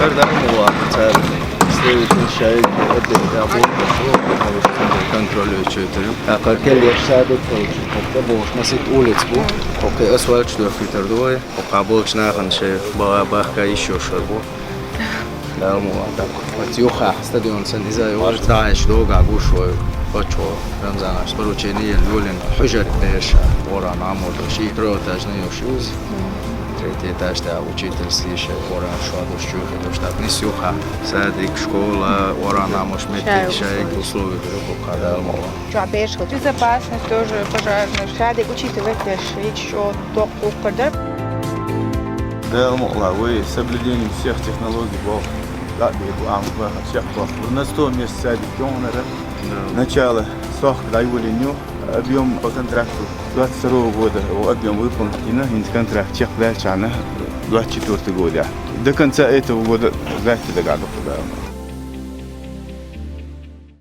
ده مواقع سيكون شيء يقدم دابور كنترول يشتري أقل كل يشتغل كل بوش مسيت أولت بو أوكي أسوأ شو في تردوي وقابلش ناخن شيء بخ يشوف شربو لا مواقع وتيوخا استديون سنديزا يوش داعش دوغ عقوش وبتشو رمزان أشترو تشيني اللولين حجر إيش ورا نعمل شيء رو تجني وشوز تريتي تاشتا учитель слише ورا شو هذا شو كده شتاب نسيوخا سادك школа ورا نعمل شمتي شيء условия друг когда الموضوع Чуабеш, безопасность тоже пожарная. Садик учитывает еще топ кукордер. ده الموضوع وسبلدين всех технологий был. لا بيبقوا عم بقى شيء طاف. الناس توم يسادك يوم начало صح دايولي نيو объем по контракту 22 года, объем выполнен контракт чех дальше 24 года. До конца этого года, знаете, догадываться.